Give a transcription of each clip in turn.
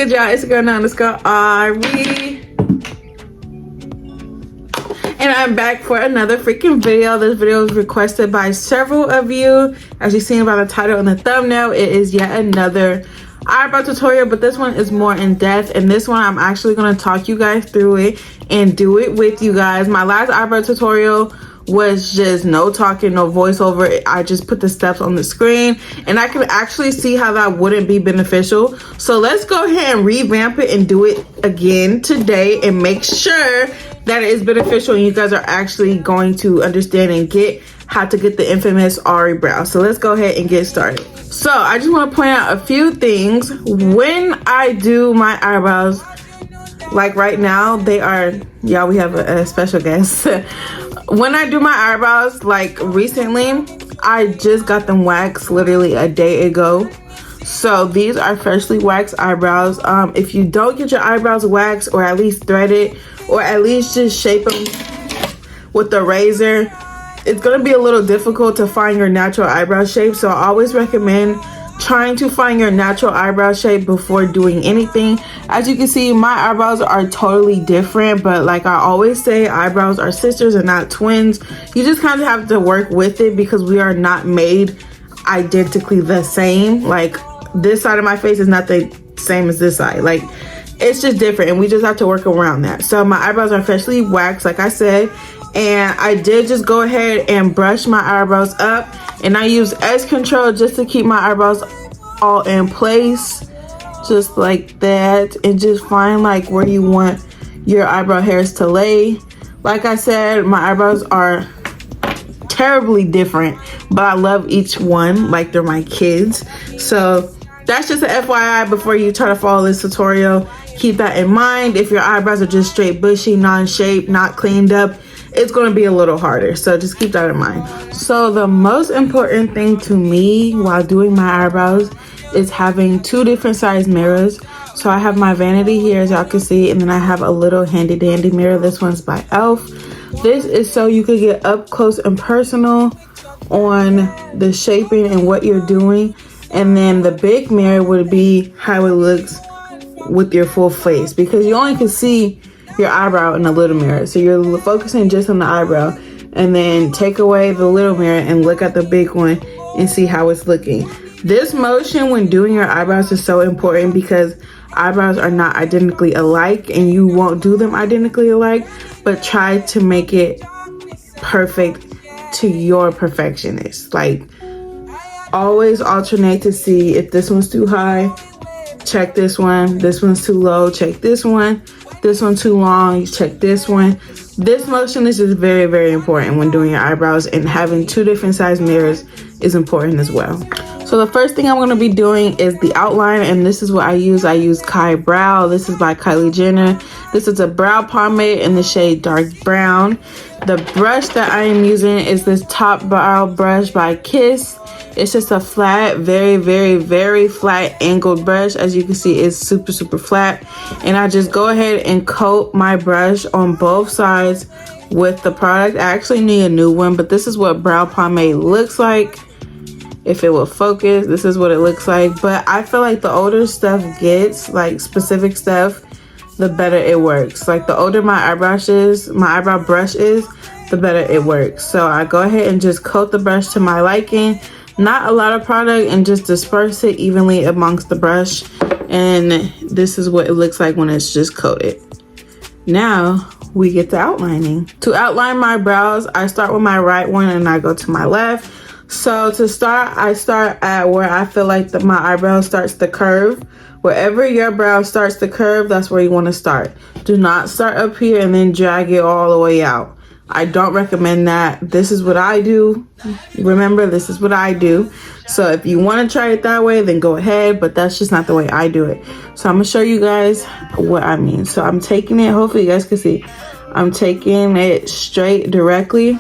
good, y'all? It's a girl now. Let's go. Ari. And I'm back for another freaking video. This video was requested by several of you. As you've seen by the title and the thumbnail, it is yet another eyebrow tutorial, but this one is more in depth. And this one, I'm actually going to talk you guys through it and do it with you guys. My last eyebrow tutorial was just no talking, no voiceover. I just put the steps on the screen, and I could actually see how that wouldn't be beneficial. So let's go ahead and revamp it and do it again today and make sure that it is beneficial and you guys are actually going to understand and get how to get the infamous Eyebrow. So let's go ahead and get started. So I just want to point out a few things. When I do my eyebrows, like right now, they are, y'all, we have a special guest. When I do my eyebrows, like recently, I just got them waxed literally a day ago. So these are freshly waxed eyebrows. If you don't get your eyebrows waxed, or at least threaded, or at least just shape them with the razor, it's going to be a little difficult to find your natural eyebrow shape. So I always recommend trying to find your natural eyebrow shape before doing anything. As you can see, my eyebrows are totally different, but like I always say, eyebrows are sisters and not twins. You just kind of have to work with it because we are not made identically the same. Like this side of my face is not the same as this side. Like it's just different, and we just have to work around that. So my eyebrows are freshly waxed, like I said, and I did just go ahead and brush my eyebrows up, and I use edge control just to keep my eyebrows all in place, just like that, and just find like where you want your eyebrow hairs to lay. Like I said, my eyebrows are terribly different, but I love each one like they're my kids. So that's just an FYI before you try to follow this tutorial. Keep that in mind. If your eyebrows are just straight bushy, non-shaped, not cleaned up, it's going to be a little harder. So just keep that in mind. So the most important thing to me while doing my eyebrows is having two different size mirrors. So I have my vanity here, as y'all can see, and then I have a little handy dandy mirror. This one's by e.l.f. This is so you could get up close and personal on the shaping and what you're doing. And then the big mirror would be how it looks with your full face, because you only can see your eyebrow in a little mirror. So you're focusing just on the eyebrow, and then take away the little mirror and look at the big one and see how it's looking. This motion when doing your eyebrows is so important because eyebrows are not identically alike, and you won't do them identically alike, but try to make it perfect to your perfectionist. Like always alternate to see if this one's too high, check this one's too low, check this one too long, you check this one. This motion is just very, very important when doing your eyebrows, and having two different size mirrors is important as well. So the first thing I'm going to be doing is the outline, and this is what I use. I use Eyebrow. This is by Kylie Jenner. This is a brow pomade in the shade dark brown. The brush that I am using is this top brow brush by Kiss. It's just a flat, very, very, very flat angled brush. As you can see, it's super, super flat. And I just go ahead and coat my brush on both sides with the product. I actually need a new one, but this is what brow pomade looks like. If it will focus, this is what it looks like. But I feel like the older stuff gets, like specific stuff, the better it works. Like the older my eyebrow brush is, the better it works. So I go ahead and just coat the brush to my liking. Not a lot of product, and just disperse it evenly amongst the brush. And this is what it looks like when it's just coated. Now we get to outlining. To outline my brows, I start with my right one and I go to my left. So to start, I start at where I feel like my eyebrow starts to curve. Wherever your brow starts to curve, that's where you want to start. Do not start up here and then drag it all the way out. I don't recommend that. This is what I do. Remember, this is what I do. So if you want to try it that way, then go ahead, but that's just not the way I do it. So I'm going to show you guys what I mean. So I'm taking it, hopefully you guys can see. I'm taking it straight directly.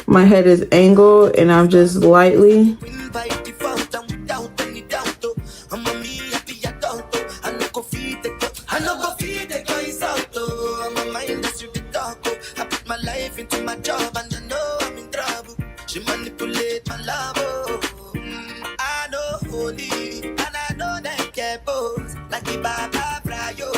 My head is angled, and I'm just lightly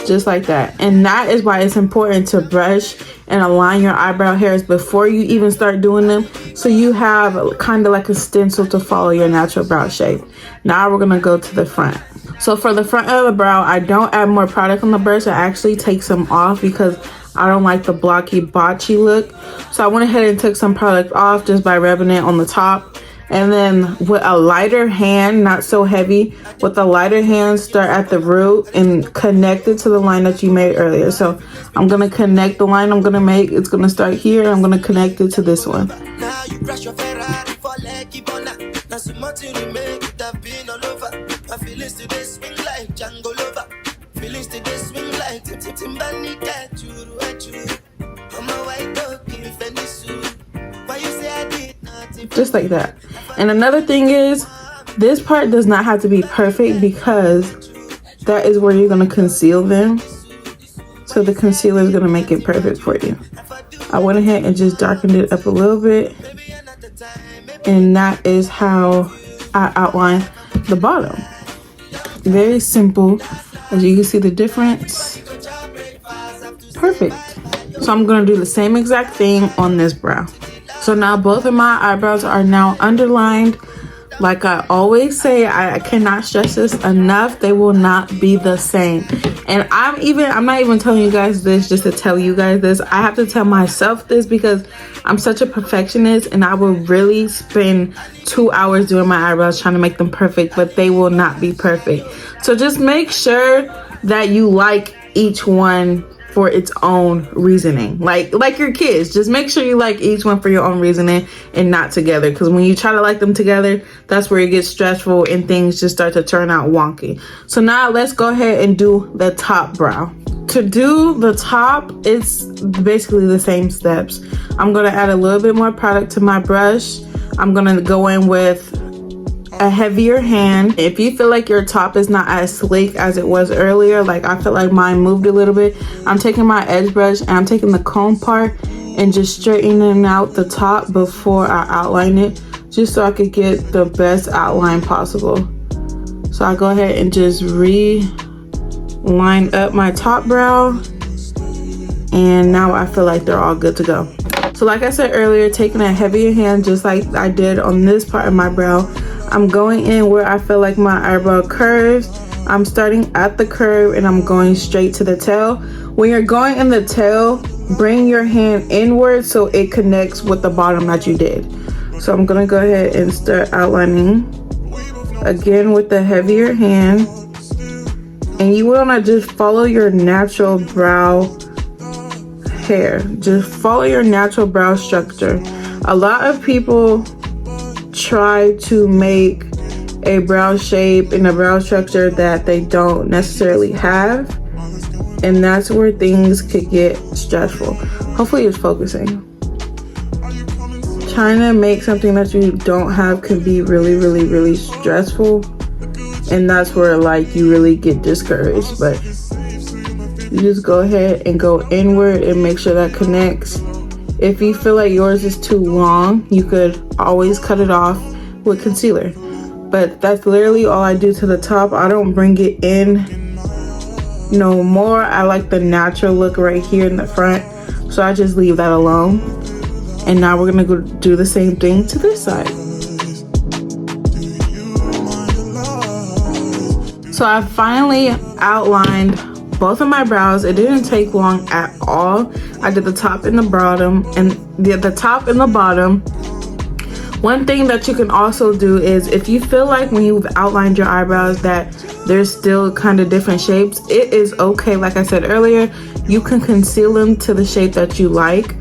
just like that. And that is why it's important to brush and align your eyebrow hairs before you even start doing them, so you have kind of like a stencil to follow your natural brow shape. Now we're gonna go to the front. So for the front of the brow, I don't add more product on the brush. I actually take some off because I don't like the blocky botchy look. So I went ahead and took some product off just by rubbing it on the top. And then with a lighter hand, not so heavy, with a lighter hand, start at the root and connect it to the line that you made earlier. So I'm gonna connect the line I'm gonna make. It's gonna start here, and I'm gonna connect it to this one. Just like that. And another thing is, this part does not have to be perfect because that is where you're going to conceal them. So the concealer is going to make it perfect for you. I went ahead and just darkened it up a little bit. And that is how I outline the bottom. Very simple. As you can see the difference. Perfect. So I'm going to do the same exact thing on this brow. So now both of my eyebrows are now underlined. Like I always say, I cannot stress this enough. They will not be the same. And I'm not even telling you guys this just to tell you guys this. I have to tell myself this because I'm such a perfectionist, and I will really spend 2 hours doing my eyebrows trying to make them perfect, but they will not be perfect. So just make sure that you like each one for its own reasoning, like your kids. Just make sure you like each one for your own reasoning and not together, because when you try to like them together, that's where it gets stressful and things just start to turn out wonky. So now let's go ahead and do the top brow. To do the top, it's basically the same steps. I'm going to add a little bit more product to my brush. I'm going to go in with a heavier hand. If you feel like your top is not as sleek as it was earlier, like I feel like mine moved a little bit, I'm taking my edge brush and I'm taking the comb part and just straightening out the top before I outline it, just so I could get the best outline possible. So I go ahead and just line up my top brow, and now I feel like they're all good to go. So like I said earlier, taking a heavier hand just like I did on this part of my brow, I'm going in where I feel like my eyebrow curves. I'm starting at the curve and I'm going straight to the tail. When you're going in the tail, bring your hand inward so it connects with the bottom that you did. So I'm gonna go ahead and start outlining again with the heavier hand. And you wanna just follow your natural brow hair. Just follow your natural brow structure. A lot of people try to make a brow shape and a brow structure that they don't necessarily have, and that's where things could get stressful. Hopefully it's focusing. Trying to make something that you don't have can be really stressful, and that's where like you really get discouraged. But you just go ahead and go inward and make sure that connects. If you feel like yours is too long, you could always cut it off with concealer. But that's literally all I do to the top. I don't bring it in no more. I like the natural look right here in the front, so I just leave that alone. And now we're gonna go do the same thing to this side. So I finally outlined both of my brows. It didn't take long at all. I did the top and the bottom, and the top and the bottom. One thing that you can also do is, if you feel like when you've outlined your eyebrows that there's still kind of different shapes, it is okay. Like I said earlier, you can conceal them to the shape that you like.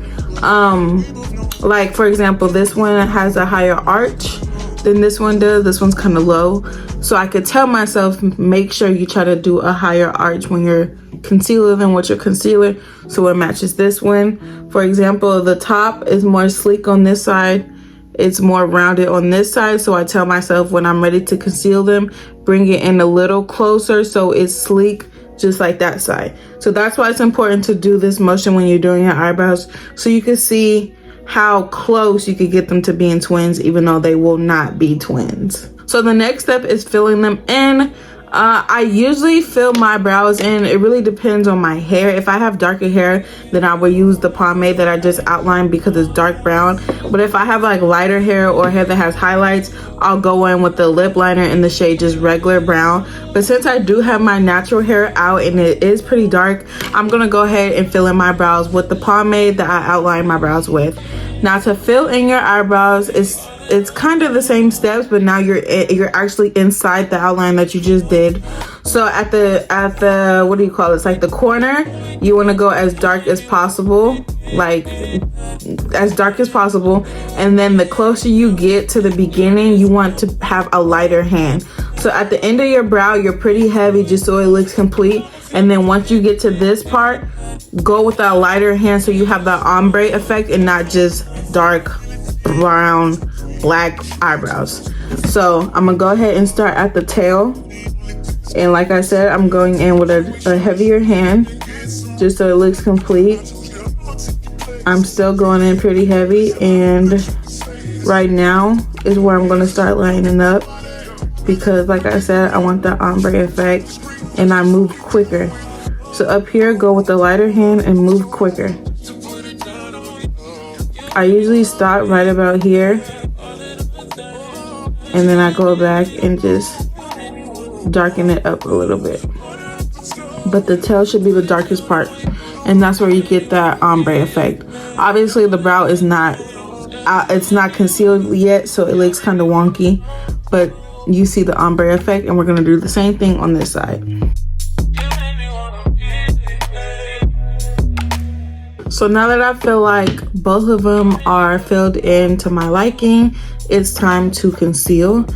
Like for example, this one has a higher arch than this one does. This one's kind of low. So I could tell myself, make sure you try to do a higher arch when you're concealing them with your concealer, so it matches this one. For example, the top is more sleek on this side. It's more rounded on this side. So I tell myself when I'm ready to conceal them, bring it in a little closer so it's sleek, just like that side. So that's why it's important to do this motion when you're doing your eyebrows, so you can see how close you could get them to being twins, even though they will not be twins. So the next step is filling them in. I usually fill my brows in. It really depends on my hair. If I have darker hair, then I will use the pomade that I just outlined because it's dark brown. But if I have like lighter hair or hair that has highlights, I'll go in with the lip liner in the shade just regular brown. But since I do have my natural hair out and it is pretty dark, I'm gonna go ahead and fill in my brows with the pomade that I outlined my brows with. Now to fill in your eyebrows, it's kind of the same steps, but now you're actually inside the outline that you just did. So at the what do you call it? It's like the corner, you want to go as dark as possible, like as dark as possible. And then the closer you get to the beginning, you want to have a lighter hand. So at the end of your brow, you're pretty heavy just so it looks complete. And then once you get to this part, go with a lighter hand so you have the ombre effect and not just dark brown black eyebrows. So I'm gonna go ahead and start at the tail, and like I said, I'm going in with a heavier hand just so it looks complete. I'm still going in pretty heavy, and right now is where I'm gonna start lining up because like I said, I want that ombre effect and I move quicker. So up here, go with the lighter hand and move quicker. I usually stop right about here, and then I go back and just darken it up a little bit. But the tail should be the darkest part, and that's where you get that ombre effect. Obviously the brow is not it's not concealed yet, so it looks kind of wonky, but you see the ombre effect, and we're going to do the same thing on this side. So now that I feel like both of them are filled in to my liking, it's time to conceal.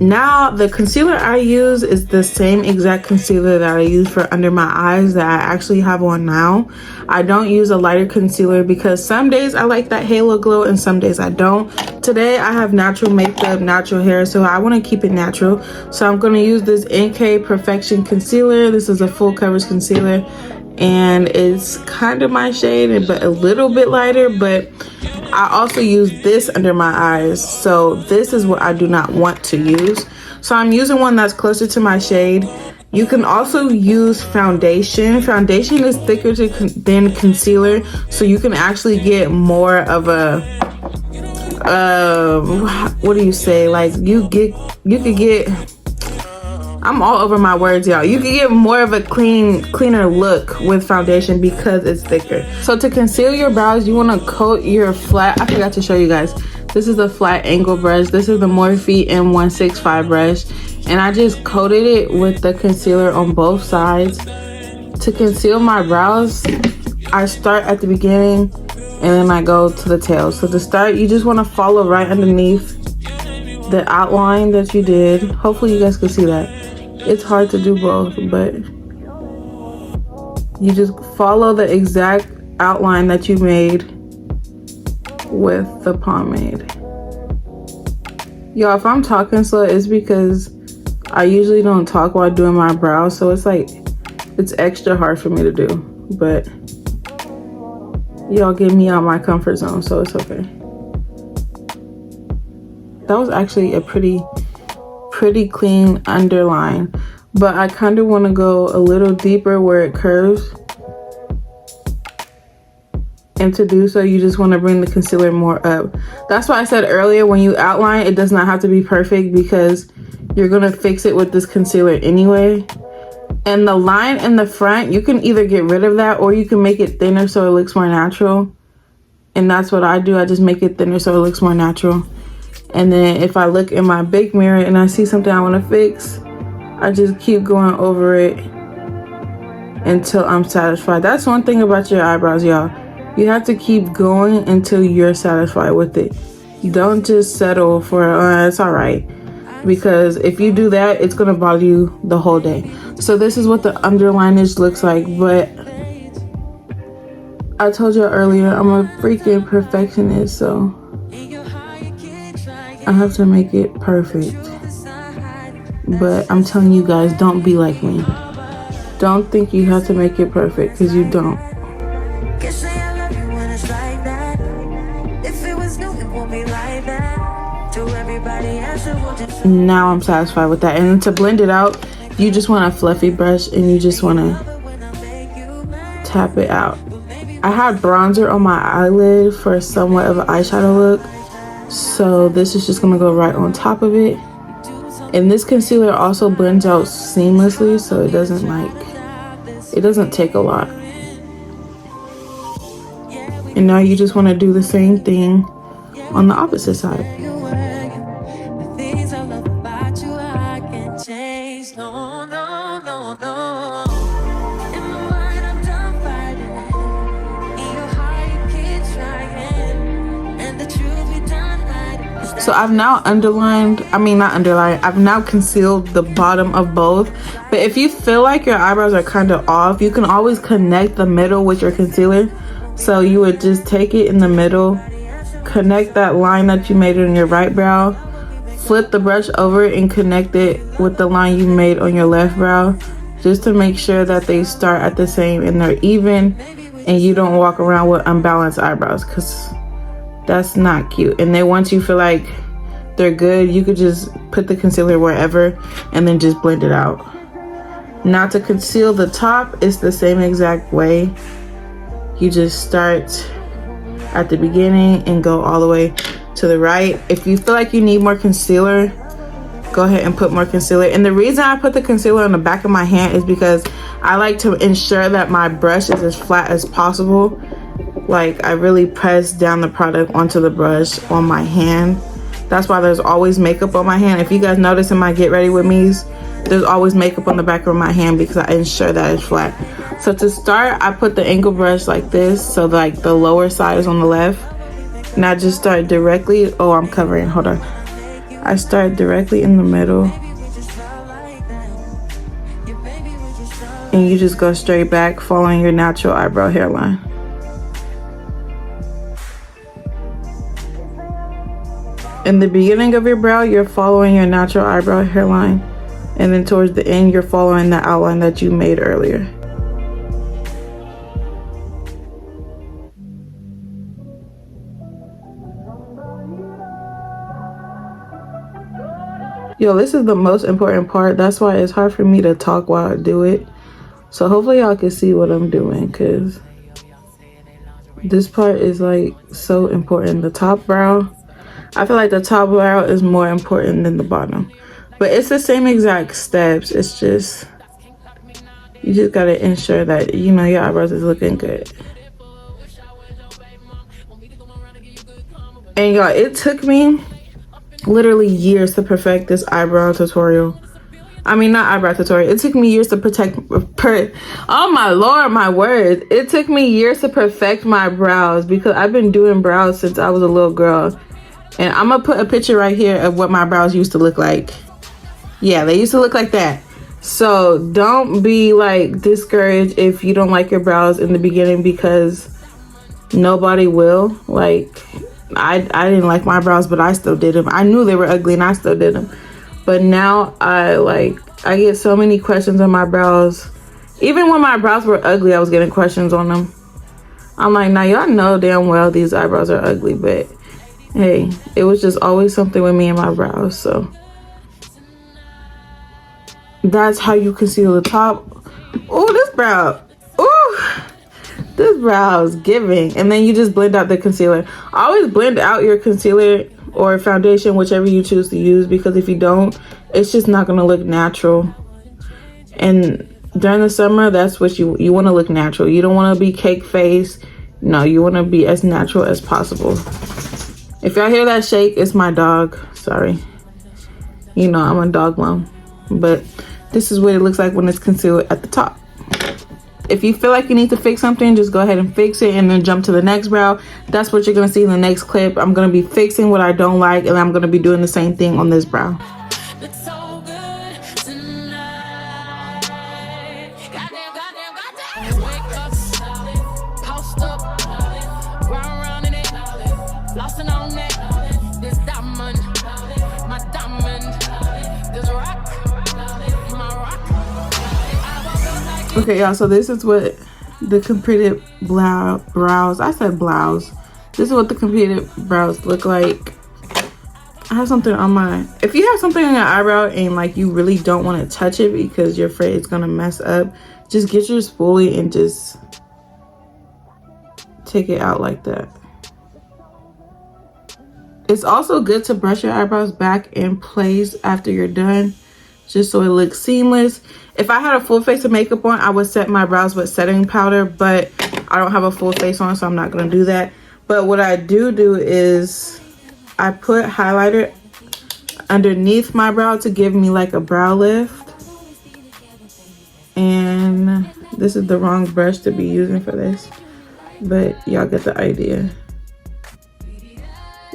Now the concealer I use is the same exact concealer that I use for under my eyes that I actually have on now. I don't use a lighter concealer because some days I like that halo glow and some days I don't. Today I have natural makeup, natural hair, so I want to keep it natural. So I'm going to use this NK Perfection concealer. This is a full coverage concealer, and it's kind of my shade but a little bit lighter. But I also use this under my eyes, so this is what I do not want to use. So I'm using one that's closer to my shade. You can also use foundation. Foundation is thicker than concealer, so you can actually get more of a what do you say, like you could get, I'm all over my words, y'all. You can get more of a cleaner look with foundation because it's thicker. So to conceal your brows, you want to coat your flat, I forgot to show you guys, this is a flat angle brush. This is the Morphe M165 brush, and I just coated it with the concealer on both sides. To conceal my brows, I start at the beginning and then I go to the tail. So to start, you just want to follow right underneath the outline that you did. Hopefully you guys can see that. It's hard to do both, but you just follow the exact outline that you made with the pomade. Y'all, if I'm talking slow, it's because I usually don't talk while doing my brows, so it's like it's extra hard for me to do, but y'all get me out my comfort zone, so it's okay. That was actually a pretty clean underline, but I kind of want to go a little deeper where it curves. And to do so, you just want to bring the concealer more up. That's why I said earlier, when you outline, it does not have to be perfect because you're going to fix it with this concealer anyway. And the line in the front, you can either get rid of that or you can make it thinner so it looks more natural. And that's what I do. I just make it thinner so it looks more natural. And then if I look in my big mirror and I see something I want to fix, I just keep going over it until I'm satisfied. That's one thing about your eyebrows, y'all. You have to keep going until you're satisfied with it. Don't just settle for, it's all right. Because if you do that, it's going to bother you the whole day. So this is what the underlinage looks like. But I told you earlier, I'm a freaking perfectionist, so I have to make it perfect. But I'm telling you guys, don't be like me. Don't think you have to make it perfect, because you don't. Now I'm satisfied with that. And to blend it out, you just want a fluffy brush and you just want to tap it out. I had bronzer on my eyelid for somewhat of an eyeshadow look, so this is just gonna go right on top of it. And this concealer also blends out seamlessly, so it doesn't take a lot. And now you just want to do the same thing on the opposite side. So I've now I've now concealed the bottom of both. But if you feel like your eyebrows are kind of off, you can always connect the middle with your concealer. So you would just take it in the middle, connect that line that you made on your right brow, flip the brush over and connect it with the line you made on your left brow, just to make sure that they start at the same and they're even, and you don't walk around with unbalanced eyebrows, because that's not cute. And then once you feel like they're good, you could just put the concealer wherever and then just blend it out. Now to conceal the top, it's the same exact way. You just start at the beginning and go all the way to the right. If you feel like you need more concealer, go ahead and put more concealer. And the reason I put the concealer on the back of my hand is because I like to ensure that my brush is as flat as possible. Like, I really press down the product onto the brush on my hand. That's why there's always makeup on my hand. If you guys notice in my get ready with me's, there's always makeup on the back of my hand because I ensure that it's flat. So to start, I put the angle brush like this, so like the lower side is on the left. And I just start directly, I'm covering, hold on. I start directly in the middle. And you just go straight back, following your natural eyebrow hairline. In the beginning of your brow, you're following your natural eyebrow hairline. And then towards the end, you're following the outline that you made earlier. Yo, this is the most important part. That's why it's hard for me to talk while I do it. So hopefully y'all can see what I'm doing, because this part is like so important. The top brow, I feel like the top brow is more important than the bottom. But it's the same exact steps. It's just, you just gotta ensure that, you know, your eyebrows is looking good. And y'all, it took me literally years to perfect this eyebrow tutorial. I mean, not eyebrow tutorial. It took me years to oh my lord, my words. It took me years to perfect my brows, because I've been doing brows since I was a little girl. And I'm gonna put a picture right here of what my brows used to look like. Yeah, they used to look like that. So don't be like discouraged if you don't like your brows in the beginning, because nobody will. Like, I didn't like my brows, but I still did them. I knew they were ugly and I still did them. But now I get so many questions on my brows. Even when my brows were ugly, I was getting questions on them. I'm like, now y'all know damn well these eyebrows are ugly, but hey, it was just always something with me and my brows. So that's how you conceal the top. Oh, this brow. Ooh, this brow is giving. And then you just blend out the concealer. Always blend out your concealer or foundation, whichever you choose to use, because if you don't, it's just not gonna look natural. And during the summer, that's what you want to look natural. You don't want to be cake face. No, you want to be as natural as possible. If y'all hear that shake, it's my dog. Sorry. You know, I'm a dog mom. But this is what it looks like when it's concealed at the top. If you feel like you need to fix something, just go ahead and fix it and then jump to the next brow. That's what you're going to see in the next clip. I'm going to be fixing what I don't like, and I'm going to be doing the same thing on this brow. Okay, y'all, so this is what the completed brows, I said blouse. This is what the completed brows look like. I have something on my, if you have something on your eyebrow and like you really don't want to touch it because you're afraid it's gonna mess up, just get your spoolie and just take it out like that. It's also good to brush your eyebrows back in place after you're done, just so it looks seamless. If I had a full face of makeup on, I would set my brows with setting powder, but I don't have a full face on, so I'm not gonna do that. But what I do is I put highlighter underneath my brow to give me like a brow lift. And this is the wrong brush to be using for this, but y'all get the idea.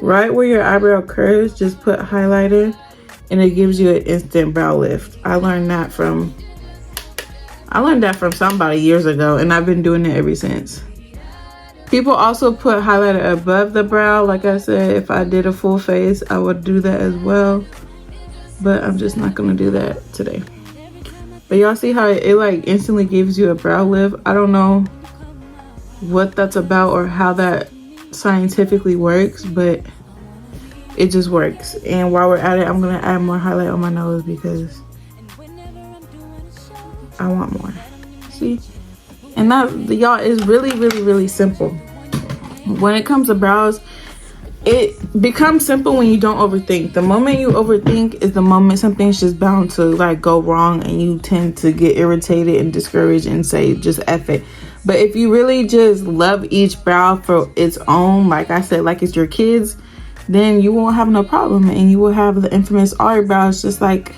Right where your eyebrow curves, just put highlighter and it gives you an instant brow lift. I learned that from somebody years ago, and I've been doing it ever since. People also put highlighter above the brow. Like I said, if I did a full face, I would do that as well, but I'm just not gonna do that today. But y'all see how it like instantly gives you a brow lift? I don't know what that's about or how that scientifically works, but it just works. And while we're at it, I'm gonna add more highlight on my nose because I want more. See? And that, y'all, is really simple. When it comes to brows, it becomes simple when you don't overthink. The moment you overthink is the moment something's just bound to like go wrong, and you tend to get irritated and discouraged and say just F it. But if you really just love each brow for its own, like I said, like it's your kids, then you won't have no problem, and you will have the infamous eyebrows just like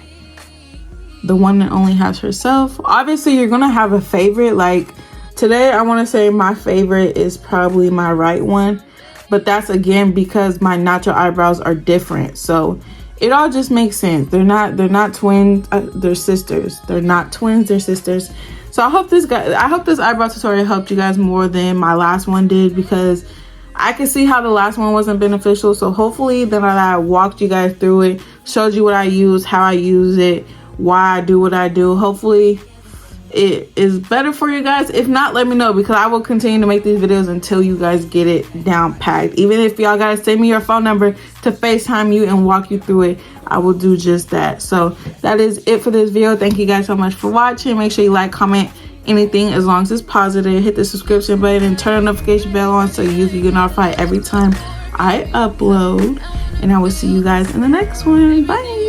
the one that only has herself. Obviously you're gonna have a favorite. Like today, I want to say my favorite is probably my right one, but that's again because my natural eyebrows are different, so it all just makes sense. They're not twins, they're sisters. They're not twins, they're sisters. So I hope this eyebrow tutorial helped you guys more than my last one did, because I could see how the last one wasn't beneficial. So hopefully that I walked you guys through it, showed you what I use, how I use it, why I do what I do. Hopefully it is better for you guys. If not, let me know, because I will continue to make these videos until you guys get it down packed. Even if y'all gotta send me your phone number to FaceTime you and walk you through it, I will do just that. So that is it for this video. Thank you guys so much for watching. Make sure you like, comment, anything as long as it's positive. Hit the subscription button and turn the notification bell on so you can get notified every time I upload. And I will see you guys in the next one. Bye.